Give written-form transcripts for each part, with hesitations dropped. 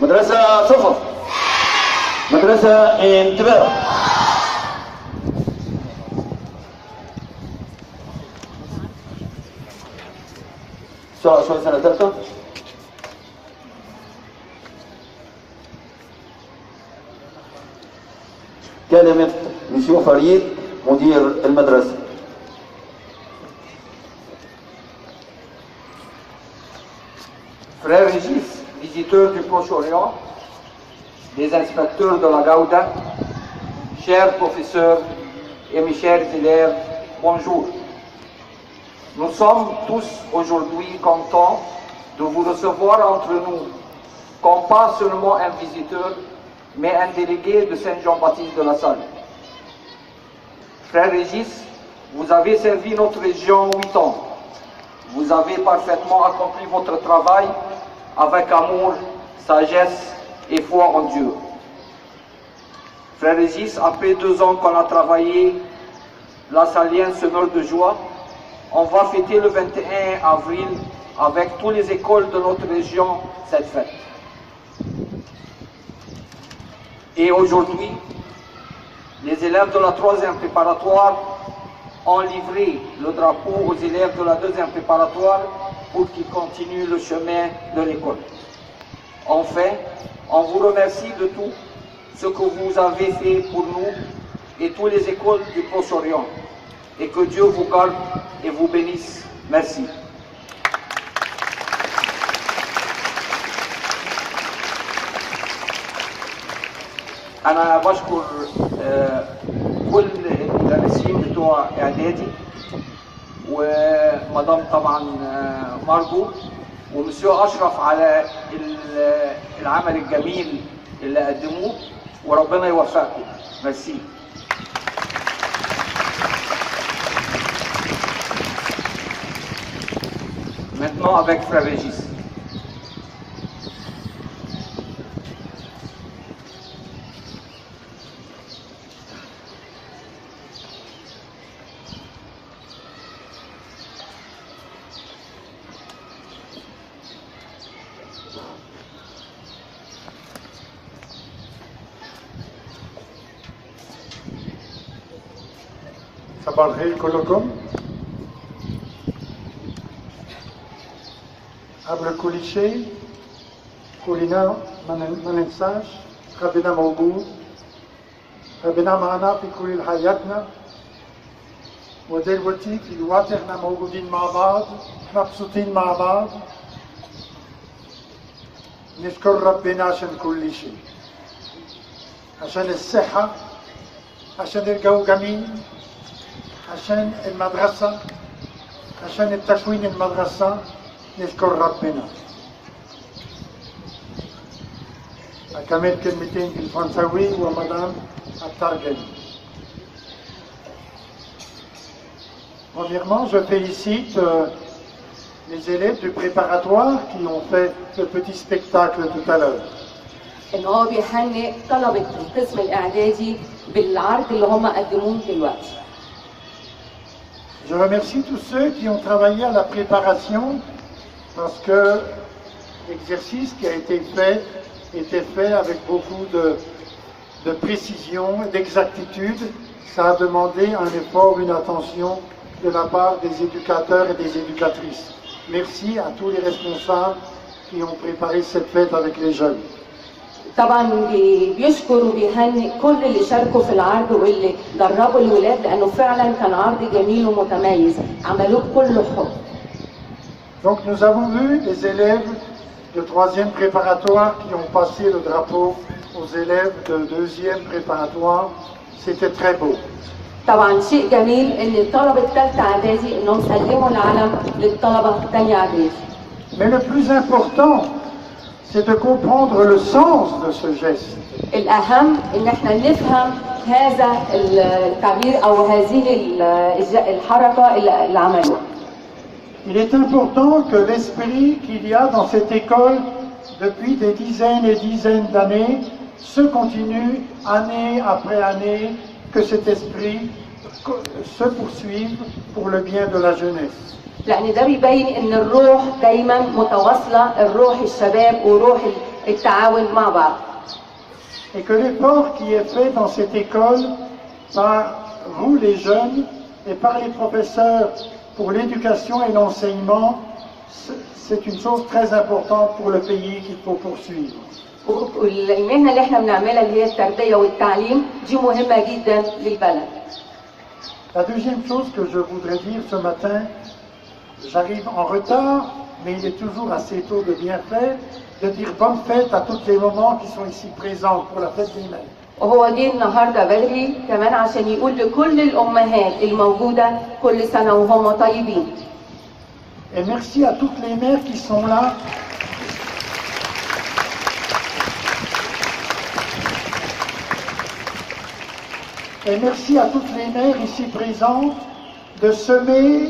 مدرسة صفر. مدرسة انتباه. شوي سنة ثالثة. كلمة مسيو فريد مدير المدرسة. Frère Régis, visiteurs du Proche-Orient, des inspecteurs de la Gauda, chers professeurs et mes chers élèves, bonjour. Nous sommes tous aujourd'hui contents de vous recevoir entre nous, comme pas seulement un visiteur, mais un délégué de Saint-Jean-Baptiste de la Salle. Frère Régis, vous avez servi notre région 8 ans. Vous avez parfaitement accompli votre travail avec amour, sagesse et foi en Dieu. Frère Régis, après 2 ans qu'on a travaillé, la Salienne se meurt de joie. On va fêter le 21 avril avec toutes les écoles de notre région cette fête. Et aujourd'hui, les élèves de la 3e préparatoire ont livré le drapeau aux élèves de la 2e préparatoire pour qu'ils continuent le chemin de l'école. Enfin, on vous remercie de tout ce que vous avez fait pour nous et toutes les écoles du Proche-Orient. Et que Dieu vous garde et vous bénisse. Merci. أنا بشكر كل المدرسين بتوع إعدادي ومدام طبعا مارجو ومسيو أشرف على العمل الجميل اللي قدموه وربنا يوفقكم. ميرسي. Maintenant avec Frère Régis. صباح الخير كلكم. قبل كل شيء كلنا ما ننساش ربنا موجود، ربنا معنا في كل حياتنا، ودلوقتي في الوقت احنا موجودين مع بعض مبسوطين مع بعض. نشكر ربنا عشان كل شيء، عشان الصحة، عشان الجو جميل، عشان المدرسة، عشان التكوين المدرسة. نشكر ربنا. أكمل كلمتين بالفرنساوي ومدام الترجمة. Premièrement, je félicite les élèves du préparatoire qui ont fait ce petit spectacle tout à l'heure. إنه هو بيهنئ طلبة القسم الإعدادي بالعرض اللي هم قدموه دلوقتي. Je remercie tous ceux qui ont travaillé à la préparation parce que l'exercice qui a été fait était fait avec beaucoup de précision et d'exactitude. Ça a demandé un effort, une attention de la part des éducateurs et des éducatrices. Merci à tous les responsables qui ont préparé cette fête avec les jeunes. طبعا بيشكر وبيهنئ كل اللي شاركوا في العرض واللي دربوا الولاد لانه فعلا كان عرض جميل ومتميز عملوه بكل حب. Donc nous avons vu des élèves de 3e préparatoire qui ont passé le drapeau aux élèves de 2e préparatoire. C'était très beau. طبعا شيء جميل ان طلبه ثالثه اعدادي انهم سلموا العلم للطلبه ثانيه اعدادي. Mais le plus important, c'est de comprendre le sens de ce geste. الأهم إن احنا نفهم هذا التغيير أو هذه الحركة اللي عملوها. Il est important que l'esprit qu'il y a dans cette école depuis des dizaines et dizaines d'années se continue année après année, que cet esprit se poursuive pour le bien de la jeunesse. لأن ده بيبين إن الروح دايما متواصلة، الروح الشباب وروح التعاون مع بعض. Et que l'effort qui est fait dans cette école par vous les jeunes et par les professeurs pour l'éducation et l'enseignement, c'est une chose très importante pour le pays qu'il faut poursuivre. والمهنة اللي احنا بنعملها اللي هي التربية والتعليم دي مهمة جدا للبلد. La deuxième chose que je voudrais dire ce matin, j'arrive en retard, mais il est toujours assez tôt de bien faire, de dire bonne fête à toutes les mamans qui sont ici présentes pour la fête des mères. وهو جه النهارده بدري كمان عشان يقول لكل الأمهات الموجودة كل سنة وهم طيبين. Et merci à toutes les mères qui sont là. Et merci à toutes les mères ici présentes de semer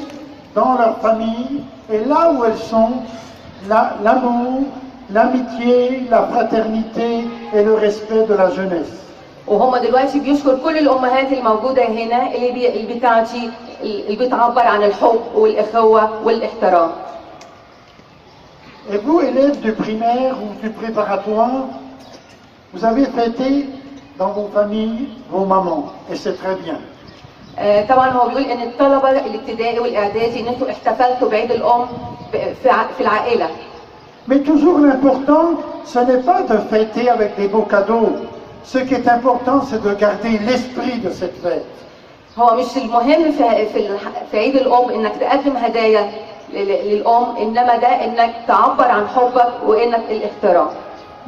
dans leur famille et là où elles sont l'amour, l'amitié, la fraternité et le respect de la jeunesse. وهم دلوقتي بيشكر كل الأمهات الموجودة هنا اللي بتعطي اللي بتعبر عن الحب والأخوة والاحترام. Et vous, élèves du primaire ou du préparatoire, vous avez fêté dans vos familles vos mamans, et c'est très bien. طبعا هو بيقول ان الطلبه الابتدائي والاعدادي ان انتوا احتفلتوا بعيد الام في العائله. Mais toujours l'important, ce n'est pas de fêter avec des beaux cadeaux. Ce qui est important, c'est de garder l'esprit de cette fête. هو مش المهم في عيد الام انك تقدم هدايا للام، انما ده انك تعبر عن حبك وانك الاحترام.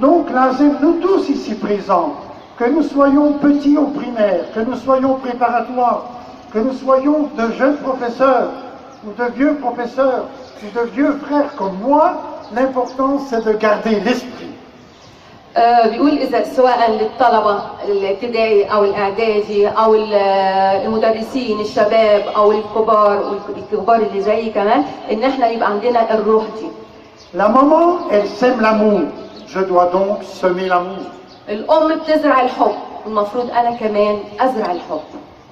Donc lazim, nous tous ici présents, que nous soyons petits au primaire, que nous soyons préparatoires, que nous soyons de jeunes professeurs ou de vieux professeurs ou de vieux frères comme moi, l'important c'est de garder l'esprit. بيقول إذا سواء للطلبة الابتدائي أو الإعدادي أو المدرسين الشباب أو الكبار والكبار اللي زي كمان إن إحنا يبقى عندنا الروح دي. La maman, elle sème l'amour. Je dois donc semer l'amour. الأم بتزرع الحب، المفروض أنا كمان أزرع الحب.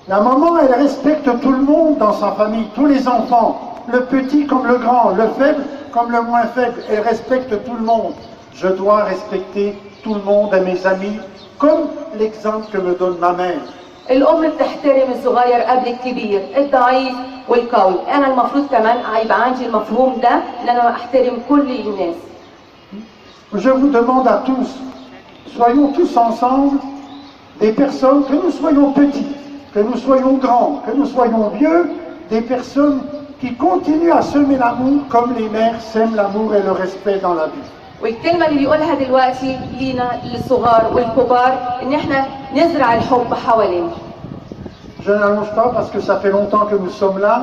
La maman, elle respecte tout le monde dans sa famille, tous les enfants, le petit comme le grand, le faible comme le moins faible. Elle respecte tout le monde. Je dois respecter tout le monde et mes amis, comme l'exemple que me donne ma mère. الأم بتحترم الصغير قبل الكبير، الضعيف والقوي. أنا المفروض كمان يبقى عندي المفهوم ده إن أنا أحترم كل الناس. Je vous demande à tous, soyons tous ensemble des personnes, que nous soyons petits, que nous soyons grands, que nous soyons vieux, des personnes qui continuent à semer l'amour comme les mères sèment l'amour et le respect dans la vie. والكلمة اللي بيقولها دلوقتي لينا للصغار والكبار إن إحنا نزرع الحب حوالينا. Je n'allonge pas parce que ça fait longtemps que nous sommes là,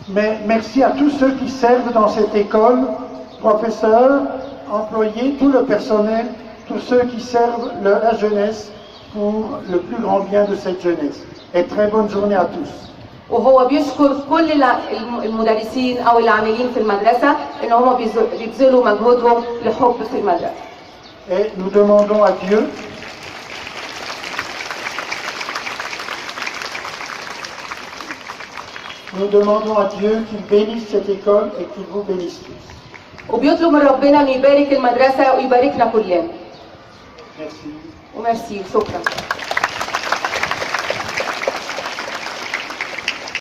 mais merci à tous ceux qui servent dans cette école, professeurs, employés, tout le personnel, tous ceux qui servent la jeunesse pour le plus grand bien de cette jeunesse. Et très bonne journée à tous. وهو بيشكر كل المدرسين أو العاملين في المدرسة إن هم بيبذلوا مجهودهم لحب في المدرسة. Et nous demandons à Dieu qu'il bénisse cette école et qu'il vous bénisse tous. وبيطلب من ربنا إنه يبارك المدرسة ويباركنا كلنا. Merci. وميرسي، شكرا.